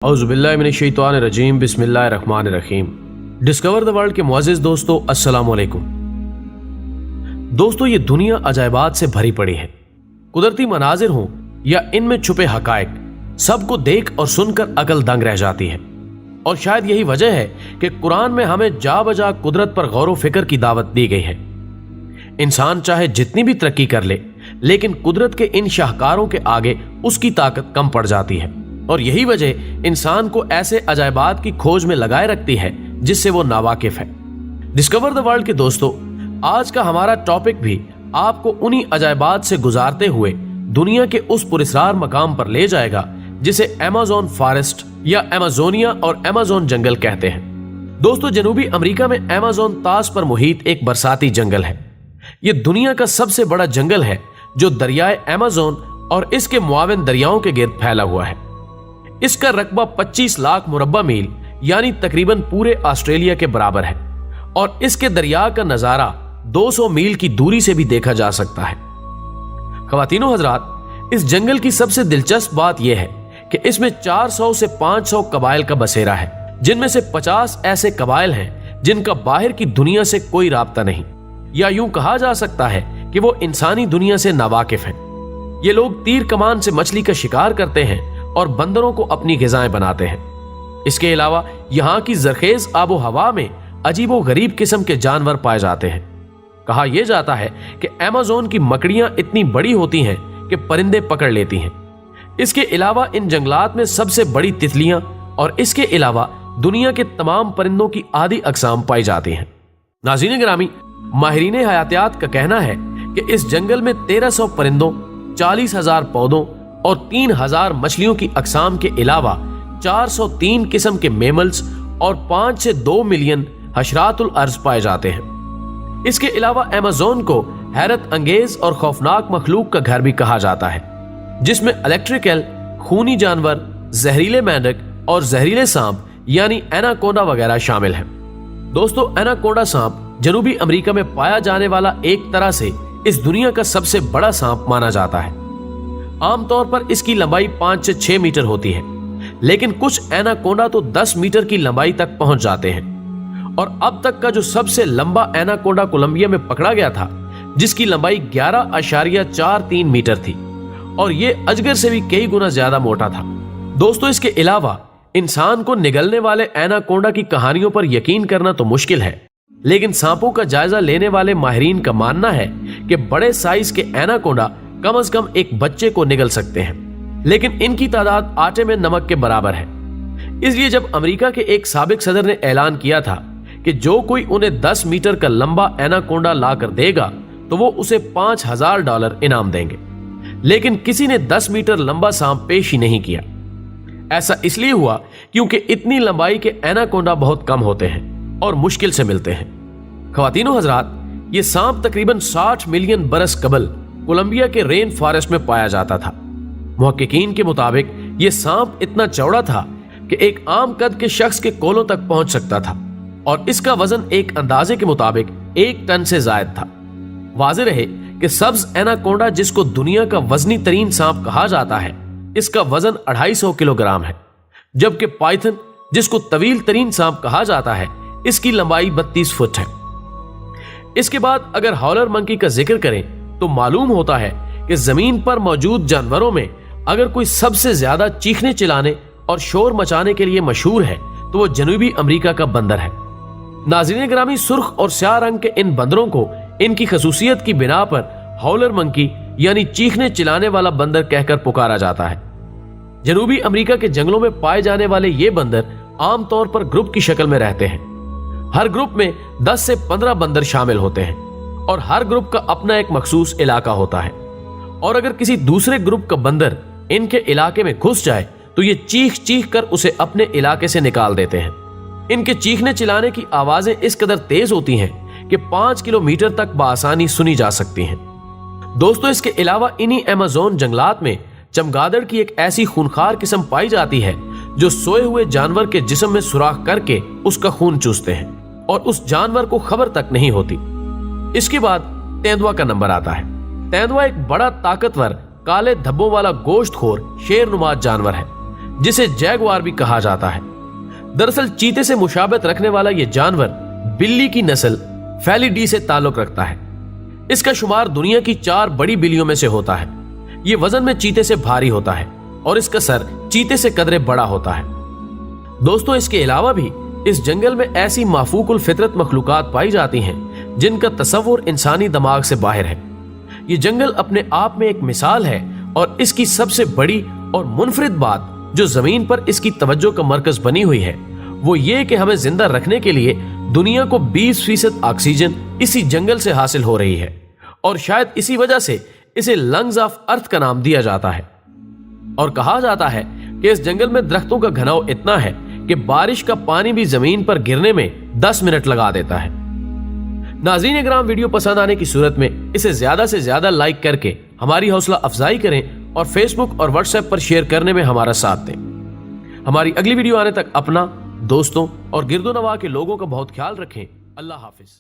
औज़ु बिल्लाहि मिनश्शैतानिर्रजीम बिस्मिल्लाहिर्रहमानिर्रहीम। Discover the world के मुअज़्ज़िज़ दोस्तों, अस्सलामु अलैकुम। दोस्तों, ये दुनिया अजायबात से भरी पड़ी है। कुदरती मनाजिर हों या इनमें छुपे हकायक, सबको देख और सुनकर अकल दंग रह जाती है। और शायद यही वजह है कि कुरान में हमें जा बजा कुदरत पर गौर व फिक्र की दावत दी गई है। इंसान चाहे जितनी भी तरक्की कर ले, लेकिन कुदरत के इन शाहकारों के आगे उसकी ताकत कम पड़ जाती है। और यही वजह इंसान को ऐसे अजायबात की खोज में लगाए रखती है जिससे वो नावाकिफ है। डिस्कवर द वर्ल्ड के दोस्तों, आज का हमारा टॉपिक भी आपको उन्हीं अजायबात से गुजारते हुए दुनिया के उस पुरस्कार मकाम पर ले जाएगा जिसे अमेज़न फॉरेस्ट या अमेज़ोनिया और अमेज़न जंगल कहते हैं। दोस्तों, जनूबी अमेरिका में अमेज़न तास पर मुहित एक बरसाती जंगल है। यह दुनिया का सबसे बड़ा जंगल है जो दरियाए अमेज़न और इसके मुआविन दरियाओं के गिर्द फैला हुआ है। इसका रकबा 25 लाख मुरब्बा मील यानी तकरीबन पूरे ऑस्ट्रेलिया के बराबर है और इसके दरिया का नजारा 200 मील की दूरी से भी देखा जा सकता है। ख़वातीनो हजरात, इस जंगल की सबसे दिलचस्प बात यह है कि इसमें 400 से 500 कबाइल का बसेरा है, जिनमें से 50 ऐसे कबाइल हैं जिनका बाहर की दुनिया से कोई राब्ता नहीं, या यूं कहा जा सकता है कि वो इंसानी दुनिया से नावाकिफ हैं। ये लोग तीर कमान से मछली का शिकार करते हैं और बंदरों को अपनी ग़िज़ाएं बनाते हैं। इसके अलावा यहाँ की जरखेज आबो हवा में अजीबो गरीब किस्म के जानवर पाए जाते हैं। कहा यह जाता है कि अमेज़न की मकड़ियां इतनी बड़ी होती हैं कि परिंदे पकड़ लेती हैं। इसके अलावा इन जंगलात में सबसे बड़ी तितलियां और इसके अलावा दुनिया के तमाम परिंदों की आधी अक़साम पाई जाती हैं। नाज़रीन गिरामी, माहिरीन हयातियात का कहना है कि इस जंगल में 1300 परिंदों, 40,000 पौधों और 3,000 मछलियों की अक़साम के अलावा 403 किस्म के मेमल्स और 5 से 2 मिलियन हशरातुल अर्ज पाए जाते हैं। इसके अलावा अमेज़न को हैरत अंगेज और खौफनाक मखलूक का घर भी कहा जाता है, जिसमें इलेक्ट्रिकल, खूनी जानवर, जहरीले मेंढक और जहरीले सांप यानी एनाकोंडा वगैरह शामिल हैं। दोस्तों, एनाकोंडा सांप जनूबी अमेरिका में पाया जाने वाला एक तरह से इस दुनिया का सबसे बड़ा सांप माना जाता है। आमतौर पर इसकी लंबाई 5 से 6 मीटर होती है, लेकिन कुछ एनाकोंडा तो 10 मीटर की लंबाई तक पहुंच जाते हैं। और अब तक का जो सबसे लंबा एनाकोंडा कोलंबिया में पकड़ा गया था, जिसकी लंबाई 11.43 मीटर थी, और यह अजगर से भी कई गुना ज्यादा मोटा था। दोस्तों, इसके अलावा इंसान को निगलने वाले एनाकोंडा की कहानियों पर यकीन करना तो मुश्किल है, लेकिन सांपों का जायजा लेने वाले माहिरीन का मानना है कि बड़े साइज के एनाकोंडा कम से कम एक बच्चे को निगल सकते हैं, लेकिन इनकी तादाद आटे में नमक के बराबर है। इसलिए जब अमेरिका के एक साबिक सदर ने ऐलान किया था कि जो कोई उन्हें 10 मीटर का लंबा एनाकोंडा लाकर देगा तो वो उसे $5,000 इनाम देंगे, लेकिन किसी ने 10 मीटर लंबा सांप पेश ही नहीं किया। ऐसा इसलिए हुआ क्योंकि इतनी लंबाई के एनाकोंडा बहुत कम होते हैं और मुश्किल से मिलते हैं। ख़वातीनो हजरात, ये सांप तकरीबन 60 मिलियन बरस कबल कोलंबिया के रेन फॉरेस्ट में पाया जाता था। मुहक्किकीन के मुताबिक यह सांप इतना चौड़ा था कि एक आम कद के शख्स के कोलों तक पहुंच सकता था और इसका वजन एक अंदाजे के मुताबिक 1 टन से जायद था। वाज़ेह रहे कि सब्ज एनाकोंडा, जिसको दुनिया का वजनी तरीन सांप कहा जाता है, इसका वजन 250 किलोग्राम है, जबकि पाइथन, जिसको तवील तरीन सांप कहा जाता है, इसकी लंबाई 32 फुट है। इसके बाद अगर हॉलर मंकी का जिक्र करें तो मालूम होता है कि जमीन पर मौजूद जानवरों में अगर कोई सबसे ज्यादा चीखने चिल्लाने और शोर मचाने के लिए मशहूर है तो वो जनूबी अमेरिका का बंदर है। नाज़रीन ग्रामी, सुर्ख और स्याह रंग के इन बंदरों को इनकी खसूसियत की बिना पर हॉलर मंकी यानी चीखने चिल्लाने वाला बंदर कहकर पुकारा जाता है। जनूबी अमेरिका के जंगलों में पाए जाने वाले ये बंदर आमतौर पर ग्रुप की शक्ल में रहते हैं। हर ग्रुप में 10 से 15 बंदर शामिल होते हैं और हर ग्रुप का अपना एक मखसूस इलाका होता है। और अगर किसी दूसरे ग्रुप का बंदर इनके इलाके में घुस जाए तो ये चीख चीख कर उसे अपने इलाके से निकाल देते हैं। इनके चीखने चिल्लाने की आवाजें इस कदर तेज होती हैं कि 5 किलोमीटर तक बआसानी सुनी जा सकती हैं। दोस्तों, इसके अलावा इन्हीं अमेज़न जंगलात में चमगादड़ की एक ऐसी खूनखार किस्म पाई जाती है जो सोए हुए जानवर के जिस्म में सुराख करके उसका खून चूसते हैं और उस जानवर को खबर तक नहीं होती। इसके बाद तेंदुआ का नंबर आता है। तेंदुआ एक बड़ा ताकतवर काले धब्बों वाला गोश्तखोर शेरनुमा जानवर है जिसे जैगुआर भी कहा जाता है। दरअसल चीते से मुशाबत रखने वाला यह जानवर बिल्ली की नस्ल फेलिडी से ताल्लुक रखता है। इसका शुमार दुनिया की 4 बड़ी बिल्लियों में से होता है। यह वजन में चीते से भारी होता है और इसका सर चीते से कदरे बड़ा होता है। दोस्तों, इसके अलावा भी इस जंगल में ऐसी माफूकुल फितरत मखलूकात पाई जाती हैं जिनका तसव्वुर इंसानी दिमाग से बाहर है। ये जंगल अपने आप में एक मिसाल है और इसकी सबसे बड़ी और मुनफरिद बात जो जमीन पर इसकी तवज्जो का मरकज बनी हुई है वो ये कि हमें जिंदा रखने के लिए दुनिया को 20% ऑक्सीजन इसी जंगल से हासिल हो रही है और शायद इसी वजह से इसे लंग्स ऑफ अर्थ का नाम दिया जाता है। और कहा जाता है कि इस जंगल में दरख्तों का घनाव इतना है कि बारिश का पानी भी जमीन पर गिरने में 10 मिनट लगा देता है। नाज़रीन इकराम, वीडियो पसंद आने की सूरत में इसे ज्यादा से ज्यादा लाइक करके हमारी हौसला अफजाई करें और फेसबुक और व्हाट्सएप पर शेयर करने में हमारा साथ दें। हमारी अगली वीडियो आने तक अपना, दोस्तों और गिरदो नवा के लोगों का बहुत ख्याल रखें। अल्लाह हाफिज।